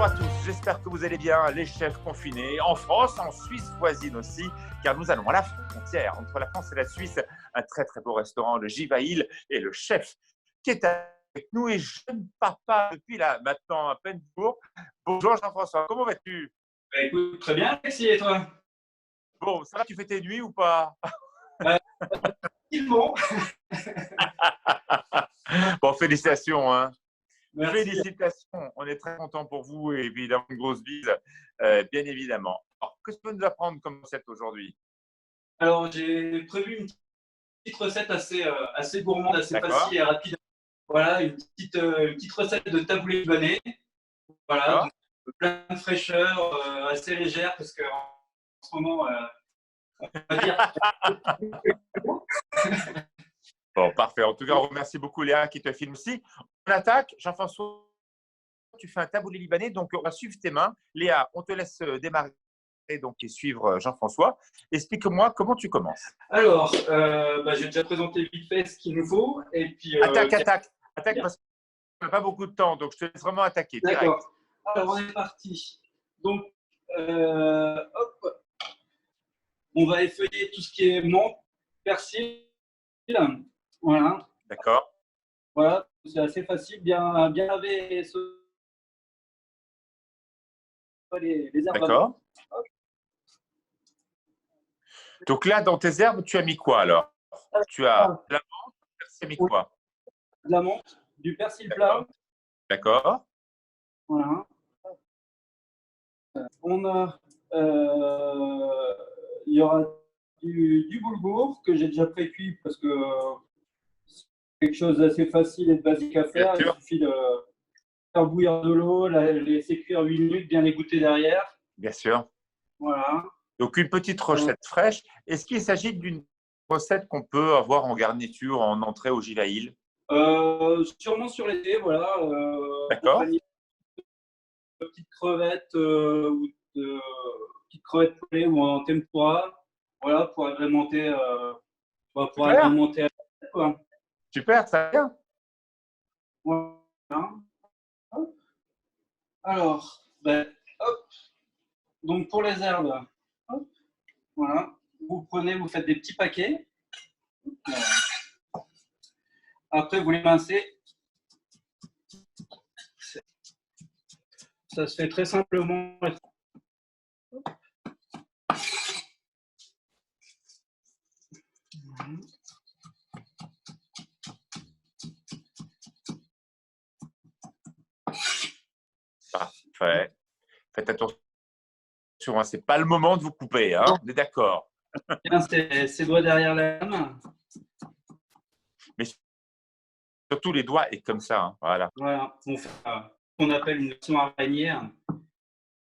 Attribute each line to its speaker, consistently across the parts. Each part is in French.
Speaker 1: à tous, j'espère que vous allez bien, les chefs confinés, en France, en Suisse voisine aussi, car nous allons à la frontière entre la France et la Suisse, un très très beau restaurant, le Givaïl, et le chef qui est avec nous et jeune papa depuis là maintenant à peine jour. Bonjour Jean-François, comment vas-tu?
Speaker 2: Bah, écoute, très bien, Alexis, et toi?
Speaker 1: Bon, ça va, tu fais tes nuits ou pas?
Speaker 2: Euh, Effectivement.
Speaker 1: Bon, félicitations, hein.
Speaker 2: Merci.
Speaker 1: Félicitations, on est très content pour vous et évidemment une grosse bise, bien évidemment. Alors, que tu peux nous apprendre comme recette aujourd'hui?
Speaker 2: Alors, j'ai prévu une petite recette assez gourmande, assez
Speaker 1: D'accord,
Speaker 2: facile et rapide. Voilà, une petite recette de taboulé libanais. Voilà,
Speaker 1: d'accord.
Speaker 2: donc plein de fraîcheur, assez légère parce qu'en ce moment, on va dire.
Speaker 1: Bon, parfait. En tout cas, on remercie beaucoup Léa qui te filme aussi. On attaque. Jean-François, tu fais un taboulé libanais, donc on va suivre tes mains. Léa, on te laisse démarrer donc, et suivre Jean-François. Explique-moi comment tu commences.
Speaker 2: Alors, j'ai déjà présenté vite fait ce qu'il nous faut et puis
Speaker 1: Attaque, attaque, attaque
Speaker 2: bien.
Speaker 1: parce qu'on n'a pas beaucoup de temps, donc je te laisse vraiment attaquer direct.
Speaker 2: D'accord. Alors, on est parti. Donc, hop, on va effeuiller tout ce qui est menthe, persil. Voilà,
Speaker 1: D'accord,
Speaker 2: voilà, c'est assez facile, bien laver les herbes avant.
Speaker 1: d'accord. Donc là, dans tes herbes, tu as mis quoi alors? Tu as
Speaker 2: Ah,
Speaker 1: la menthe, tu as mis
Speaker 2: oui,
Speaker 1: quoi?
Speaker 2: de la menthe, du persil
Speaker 1: D'accord,
Speaker 2: plat.
Speaker 1: d'accord,
Speaker 2: Voilà. On a, il y aura du boulgour que j'ai déjà pré-cuit parce que c'est quelque chose d'assez facile et de basique à
Speaker 1: bien
Speaker 2: faire. Il
Speaker 1: sûr,
Speaker 2: suffit de faire bouillir de l'eau, laisser cuire 8 minutes, bien l'égoutter derrière.
Speaker 1: bien sûr.
Speaker 2: Voilà.
Speaker 1: Donc, une petite recette fraîche. Est-ce qu'il s'agit d'une recette qu'on peut avoir en garniture, en entrée au Givaïl?
Speaker 2: Sûrement sur l'été, voilà,
Speaker 1: D'accord,
Speaker 2: compagnie de petites crevettes ou de petites crevettes poêlées ou en tempura, voilà, pour
Speaker 1: super,
Speaker 2: agrémenter à la quoi.
Speaker 1: super, ça vient.
Speaker 2: Voilà. Alors, hop, donc pour les herbes, hop, voilà, vous prenez, vous faites des petits paquets. Après, vous les mincez. Ça se fait très simplement.
Speaker 1: Parfait. Faites attention, hein, c'est pas le moment de vous couper, hein, on est d'accord.
Speaker 2: Bien, ses doigts derrière la lame.
Speaker 1: Mais surtout les doigts et comme ça, hein, voilà.
Speaker 2: Voilà, on fait ce qu'on appelle une version araignée.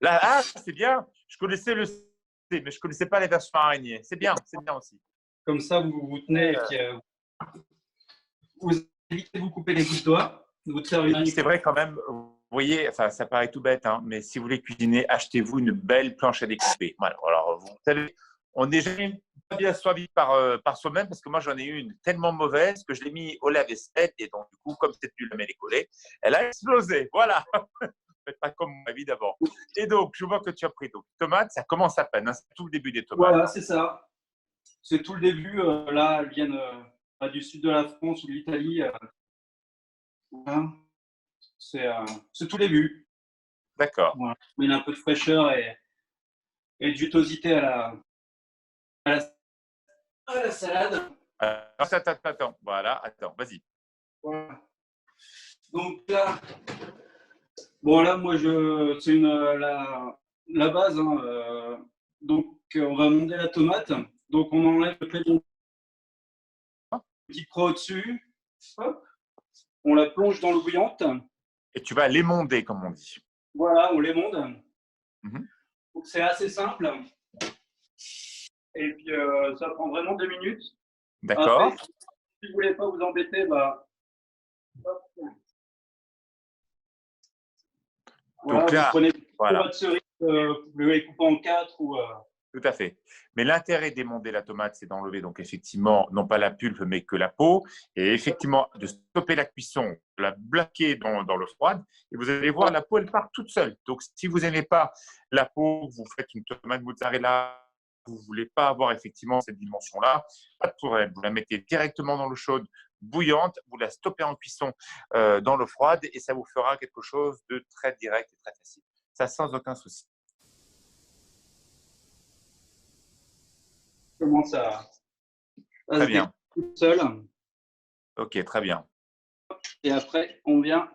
Speaker 1: Là, ah, c'est bien. Je connaissais le C, mais je connaissais pas les versions araignées. C'est bien aussi.
Speaker 2: Comme ça, vous vous tenez et puis vous évitez de vous couper les bouts de doigts. Vous servez
Speaker 1: Et puis c'est vrai quand même, vous voyez, enfin, ça paraît tout bête, hein, mais si vous voulez cuisiner, achetez-vous une belle planche à découper. Voilà. Alors, vous savez, on n'est jamais pas bien servi par soi-même parce que moi j'en ai eu une tellement mauvaise que je l'ai mis au lave-vaisselle et donc du coup, comme c'est du lamellé-collé, elle a explosé. Voilà. Faites pas comme ma vie d'avant. Et donc, je vois que tu as pris donc tomates, ça commence à peine, hein, c'est tout le début des tomates.
Speaker 2: voilà,
Speaker 1: Hein.
Speaker 2: c'est ça. C'est tout le début. Là, elles viennent du sud de la France ou de l'Italie. Voilà. C'est tout le début.
Speaker 1: D'accord.
Speaker 2: Voilà. Il y a un peu de fraîcheur et de jutosité à la, à la salade.
Speaker 1: Attends. Voilà, attends, vas-y.
Speaker 2: Voilà. Donc là, bon là, moi, c'est la base. Hein, donc, on va monter la tomate. Donc, on enlève le pédon, petite croix au-dessus. Hop, on la plonge dans l'eau bouillante.
Speaker 1: Et tu vas l'émonder, comme on dit.
Speaker 2: Voilà, on l'émonde.
Speaker 1: Mhm.
Speaker 2: Donc, c'est assez simple. Et puis, ça prend vraiment 2 minutes. Après,
Speaker 1: D'accord.
Speaker 2: si vous voulez pas vous embêter, hop, voilà,
Speaker 1: Donc
Speaker 2: vous
Speaker 1: là,
Speaker 2: prenez
Speaker 1: voilà,
Speaker 2: votre cerise, vous les coupez en 4 ou.
Speaker 1: tout à fait. Mais l'intérêt d'émonder la tomate, c'est d'enlever donc effectivement non pas la pulpe, mais que la peau, et effectivement de stopper la cuisson la bloquer dans l'eau froide et vous allez voir, la peau, elle part toute seule. Donc, si vous n'aimez pas la peau, vous faites une tomate mozzarella, vous ne voulez pas avoir effectivement cette dimension-là, pas de problème. Vous la mettez directement dans l'eau chaude, bouillante, vous la stoppez en cuisson dans l'eau froide et ça vous fera quelque chose de très direct et très facile. Ça, sans aucun souci.
Speaker 2: Commence à
Speaker 1: Très
Speaker 2: se
Speaker 1: bien.
Speaker 2: découvrir tout seul.
Speaker 1: Ok, très bien.
Speaker 2: Et après, on vient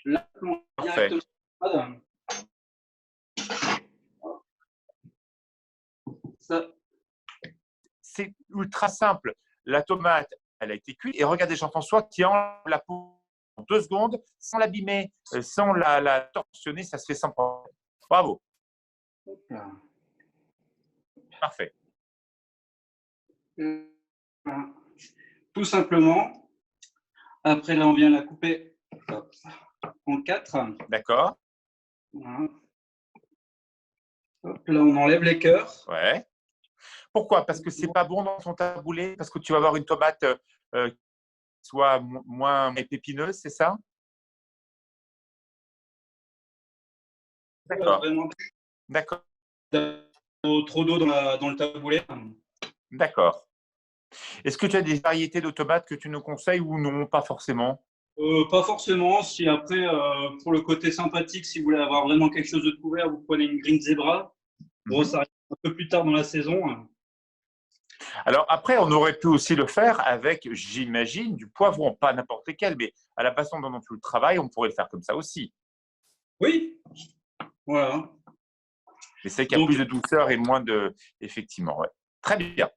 Speaker 2: là,
Speaker 1: Parfait.
Speaker 2: directement. Ça,
Speaker 1: c'est ultra simple. La tomate, elle a été cuite. Et regardez Jean-François qui enlève la peau en 2 secondes, sans l'abîmer, sans la torsionner, ça se fait sans problème. Bravo. Parfait.
Speaker 2: tout simplement. Après, là, on vient la couper en 4.
Speaker 1: D'accord.
Speaker 2: Voilà. Hop, là, on enlève les cœurs.
Speaker 1: Ouais. Pourquoi? Parce que c'est pas bon dans ton taboulé? Parce que tu vas avoir une tomate qui soit moins épineuse, c'est ça? D'accord.
Speaker 2: Vraiment
Speaker 1: D'accord.
Speaker 2: trop d'eau dans le taboulé.
Speaker 1: D'accord. Est-ce que tu as des variétés de tomates que tu nous conseilles ou non? Pas forcément.
Speaker 2: Pas forcément. Si après, pour le côté sympathique, si vous voulez avoir vraiment quelque chose de couvert, vous prenez une Green Zebra. Bon, ça arrive un peu plus tard dans la saison.
Speaker 1: Alors après, on aurait pu aussi le faire avec, j'imagine, du poivron, pas n'importe lequel, mais à la façon dont tu le travailles, on pourrait le faire comme ça aussi.
Speaker 2: Oui, voilà.
Speaker 1: Mais c'est qu'il y a plus de douceur et moins de… Effectivement, ouais. Très bien.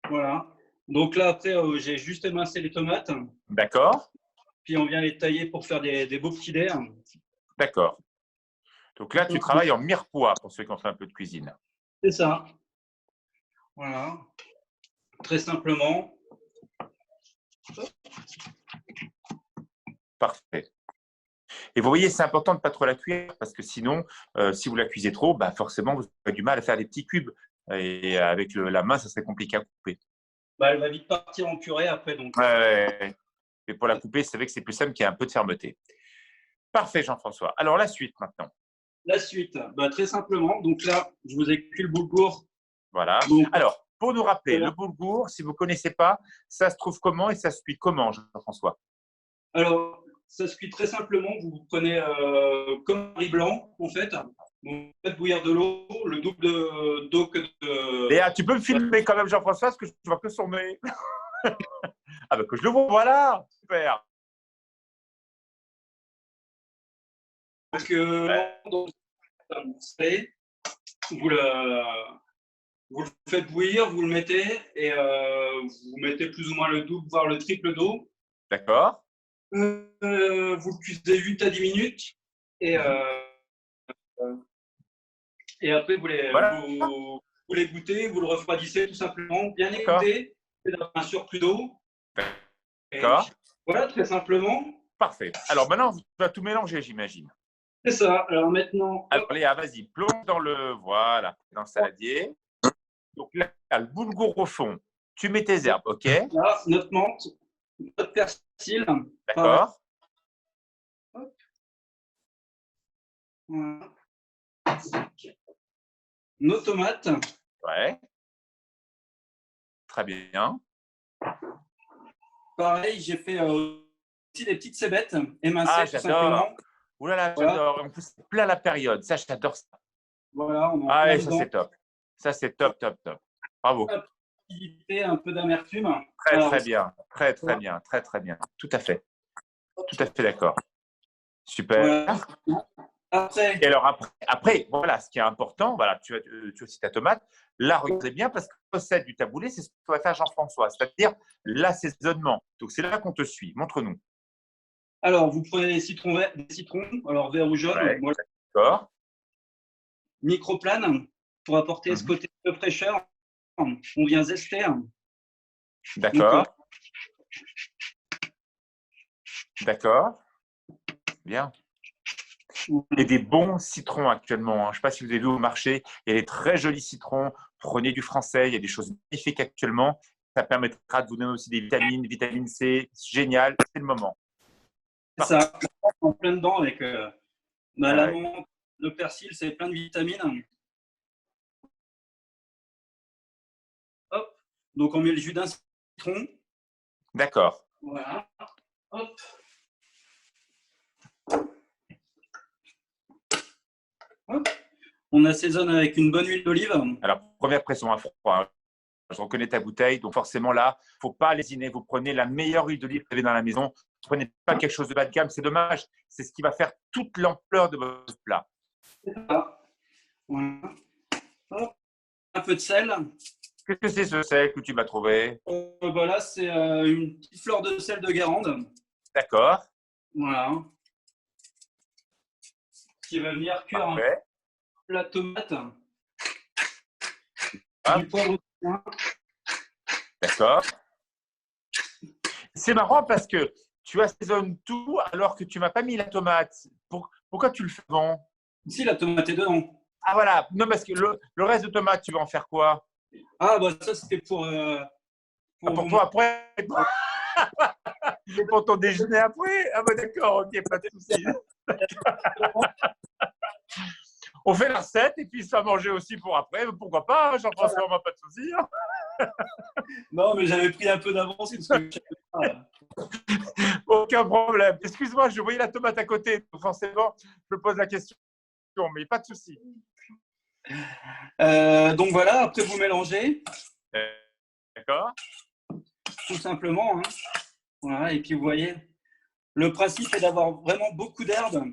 Speaker 2: Voilà. Donc là, après, j'ai juste émincé les tomates.
Speaker 1: D'accord.
Speaker 2: Puis on vient les tailler pour faire des beaux petits dés.
Speaker 1: D'accord. Donc là, tu travailles en mirepoix pour ceux qui ont fait un peu de cuisine.
Speaker 2: C'est ça. Voilà. Très simplement.
Speaker 1: Parfait. Et vous voyez, c'est important de ne pas trop la cuire parce que sinon, si vous la cuisez trop, bah forcément, vous aurez du mal à faire des petits cubes. Et avec la main, ça serait compliqué à couper.
Speaker 2: Bah, elle va vite partir en purée après. Donc.
Speaker 1: Ouais. Et pour la couper, c'est vrai que c'est plus simple qu'il y ait un peu de fermeté. Parfait, Jean-François. Alors, la suite maintenant.
Speaker 2: La suite, bah, très simplement. Donc là, je vous ai cuit le boulgour.
Speaker 1: Voilà.
Speaker 2: Donc,
Speaker 1: alors, pour nous rappeler,
Speaker 2: voilà.
Speaker 1: le boulgour, si vous ne connaissez pas, ça se trouve comment et ça se cuit comment, Jean-François?
Speaker 2: Alors, ça se cuit très simplement. Vous prenez comme un riz blanc, en fait. Vous faites bouillir de l'eau, le double d'eau que de.
Speaker 1: Léa, tu peux me filmer quand même, Jean-François, parce que je vois que son nez. Ah, ben que je le vois, voilà. Super.
Speaker 2: Parce que vous le faites bouillir, vous le mettez et vous mettez plus ou moins le double, voire le triple d'eau.
Speaker 1: D'accord.
Speaker 2: Vous le cuisez 8 à 10 minutes et après
Speaker 1: Voilà.
Speaker 2: vous les goûtez, vous le refroidissez tout simplement, bien
Speaker 1: D'accord.
Speaker 2: égoutter, d'avoir un surplus d'eau.
Speaker 1: D'accord.
Speaker 2: Voilà, très simplement.
Speaker 1: Parfait. Alors maintenant, tu vas tout mélanger, j'imagine.
Speaker 2: C'est ça. Alors maintenant.
Speaker 1: Alors Léa, vas-y, plonge dans le, voilà, dans le saladier. Donc là, le boulgour au fond. Tu mets tes herbes, ok?
Speaker 2: Là, notre menthe, notre persil.
Speaker 1: D'accord.
Speaker 2: Voilà. Nos tomates.
Speaker 1: Ouais. Très bien.
Speaker 2: Pareil, j'ai fait aussi des petites cébettes émincées.
Speaker 1: Ah,
Speaker 2: tout simplement.
Speaker 1: Ouh là là,
Speaker 2: Voilà.
Speaker 1: j'adore. En plus, c'est plein la période. Ça, j'adore ça.
Speaker 2: Voilà, on en
Speaker 1: Ah,
Speaker 2: plein
Speaker 1: et ça,
Speaker 2: dedans.
Speaker 1: c'est top. Ça, c'est top, top, top. Bravo.
Speaker 2: Un peu d'amertume.
Speaker 1: Très, très bien. Très, très bien. Très, très bien. Tout à fait. Tout à fait d'accord. Super.
Speaker 2: Voilà. Après.
Speaker 1: Et alors, après, voilà, ce qui est important, voilà, tu as aussi ta tomate. Là, regardez bien, parce que la recette du taboulé, c'est ce que va faire Jean-François, c'est-à-dire l'assaisonnement. Donc, c'est là qu'on te suit. Montre-nous.
Speaker 2: Alors, vous prenez des citrons, alors vert ou jaune.
Speaker 1: Ouais,
Speaker 2: Moi,
Speaker 1: d'accord.
Speaker 2: microplane pour apporter ce côté de fraîcheur. On vient zester.
Speaker 1: D'accord. D'accord. Bien. Et des bons citrons actuellement. Je ne sais pas si vous avez vu au marché, il y a des très jolis citrons. Prenez du français, il y a des choses magnifiques actuellement. Ça permettra de vous donner aussi des vitamines, vitamine C. Génial, c'est le moment.
Speaker 2: C'est ça, en plein dedans avec la
Speaker 1: Ouais.
Speaker 2: menthe, le persil, c'est plein de vitamines. Hop, donc on met le jus d'un citron.
Speaker 1: D'accord.
Speaker 2: Voilà. Hop. Hop. On assaisonne avec une bonne huile d'olive.
Speaker 1: Alors, première pression à froid. Hein. Je reconnais ta bouteille, donc forcément là, il ne faut pas lésiner. Vous prenez la meilleure huile d'olive que vous avez dans la maison. Ne prenez pas quelque chose de bas de gamme, c'est dommage. C'est ce qui va faire toute l'ampleur de votre plat.
Speaker 2: Voilà. Hop. Un peu de sel.
Speaker 1: Qu'est-ce que c'est ce sel que tu m'as trouvé?
Speaker 2: Voilà, c'est une petite fleur de sel de Guérande.
Speaker 1: D'accord.
Speaker 2: Voilà. Qui va venir cuire un peu la tomate.
Speaker 1: Ah.
Speaker 2: Du poivre.
Speaker 1: D'accord. C'est marrant parce que tu assaisonnes tout alors que tu m'as pas mis la tomate. Pourquoi tu le fais avant?
Speaker 2: Si, la tomate est dedans.
Speaker 1: Ah voilà, non parce que le reste de tomate, tu vas en faire quoi?
Speaker 2: Ah bah ça c'était pour
Speaker 1: toi après? Pour ton déjeuner après? Ah bah d'accord, ok, pas de souci. On fait la recette et puis ça manger aussi pour après. Pourquoi pas, Jean-François, pas de souci.
Speaker 2: Non, mais j'avais pris un peu d'avance parce que
Speaker 1: aucun problème. Excuse-moi, je voyais la tomate à côté. Donc forcément, je me pose la question, mais pas de souci.
Speaker 2: Donc voilà, après vous mélangez.
Speaker 1: D'accord.
Speaker 2: Tout simplement. Hein. Voilà, et puis vous voyez, le principe est d'avoir vraiment beaucoup d'herbes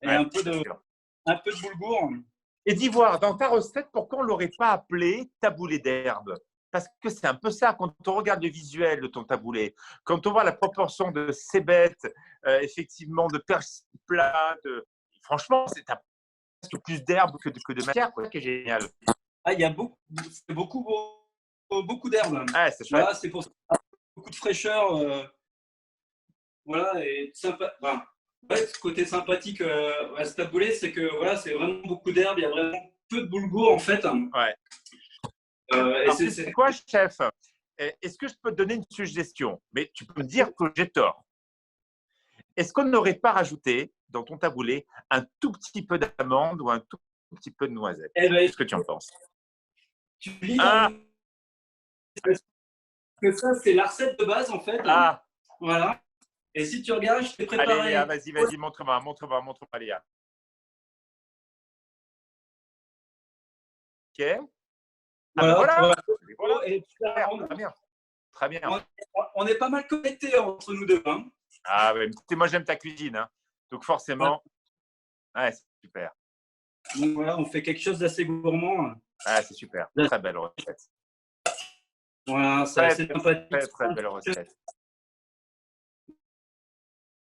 Speaker 2: et un peu de boulgour.
Speaker 1: Et d'Ivoire, dans ta recette, pourquoi on ne l'aurait pas appelé taboulé d'herbe? Parce que c'est un peu ça, quand on regarde le visuel de ton taboulé, quand on voit la proportion de cébettes, effectivement, de persil plat, franchement, c'est presque plus d'herbe que de matière, quoi, qui est génial.
Speaker 2: Ah, il y a beaucoup d'herbes.
Speaker 1: Ah, c'est chouette.
Speaker 2: Voilà, c'est pour ça. Beaucoup de fraîcheur. Voilà, et sympa. Enfin, ouais, ce côté sympathique à ce taboulé, c'est que voilà, c'est vraiment beaucoup d'herbes, il y a vraiment peu de boulgour en fait.
Speaker 1: Ouais. C'est quoi, chef? Est-ce que je peux te donner une suggestion? Mais tu peux me dire que j'ai tort. Est-ce qu'on n'aurait pas rajouté dans ton taboulé un tout petit peu d'amande ou un tout petit peu de noisette? Qu'est-ce que tu en penses?
Speaker 2: Tu lis que ça, c'est la recette de base en fait.
Speaker 1: Ah.
Speaker 2: Voilà. Et si tu regardes, je t'ai préparé.
Speaker 1: Allez, Léa, vas-y, montre-moi, Léa. Ok.
Speaker 2: Voilà.
Speaker 1: Et très bien.
Speaker 2: On est pas mal connectés entre nous deux. Hein.
Speaker 1: Ah ouais, moi j'aime ta cuisine. Hein. Donc forcément, ouais, c'est super.
Speaker 2: Donc voilà, on fait quelque chose d'assez gourmand.
Speaker 1: Ah, c'est super. Très belle recette.
Speaker 2: Voilà, c'est assez sympathique.
Speaker 1: Très belle recette.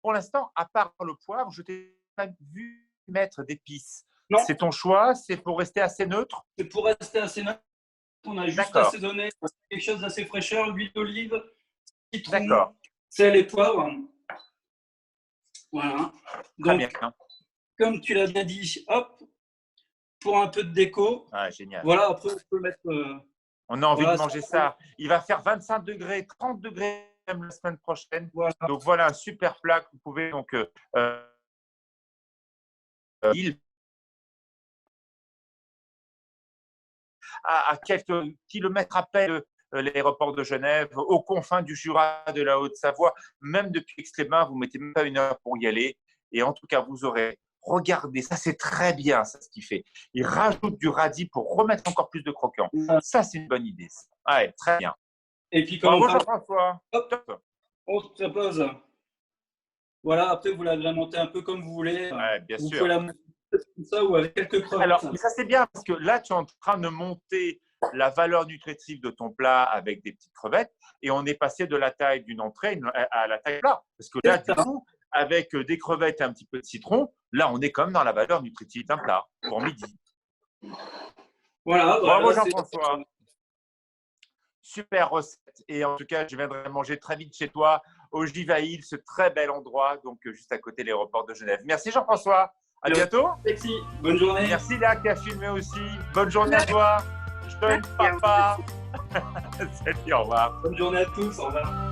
Speaker 1: Pour l'instant, à part le poivre, je t'ai pas vu mettre d'épices. C'est ton choix? C'est pour rester assez neutre?
Speaker 2: C'est pour rester assez neutre. On a juste assaisonné quelque chose d'assez fraîcheur, l'huile d'olive, citron, sel et poivre. Voilà. Donc, bien. Comme tu l'as bien dit, hop, pour un peu de déco.
Speaker 1: Ah, génial.
Speaker 2: Voilà, après, on peut mettre.
Speaker 1: On a envie de manger ça. Il va faire 25 degrés, 30 degrés même la semaine prochaine. Voilà. Donc voilà un super plat que vous pouvez donc à quelques kilomètres à peine l'aéroport de Genève, aux confins du Jura, de la Haute-Savoie, même depuis Aix-les-Bains, vous ne mettez même pas une heure pour y aller. Et en tout cas, vous aurez, regardez, ça c'est très bien, ça, ce qu'il fait. Il rajoute du radis pour remettre encore plus de croquants. Ça, c'est une bonne idée. Ouais, très bien.
Speaker 2: Et puis, comme
Speaker 1: Jean-François,
Speaker 2: on se propose. Voilà, après, vous l'agrémentez un peu comme vous voulez.
Speaker 1: Ouais, bien
Speaker 2: vous
Speaker 1: sûr.
Speaker 2: pouvez la monter comme ça ou avec quelques crevettes.
Speaker 1: Alors, ça c'est bien parce que là, tu es en train de monter la valeur nutritive de ton plat avec des petites crevettes et on est passé de la taille d'une entrée à la taille plat. Parce que là, du coup, avec des crevettes et un petit peu de citron, là, on est quand même dans la valeur nutritive d'un plat pour midi.
Speaker 2: Voilà.
Speaker 1: Bravo Jean-François. Super recette. Et en tout cas, je viendrai manger très vite chez toi au Givail, ce très bel endroit, donc juste à côté de l'aéroport de Genève. Merci Jean-François. À bientôt.
Speaker 2: Merci. Bonne journée.
Speaker 1: Merci Léa qui a filmé aussi. Bonne journée à toi. Je te papa. Salut, au revoir.
Speaker 2: Bonne journée à tous, au revoir.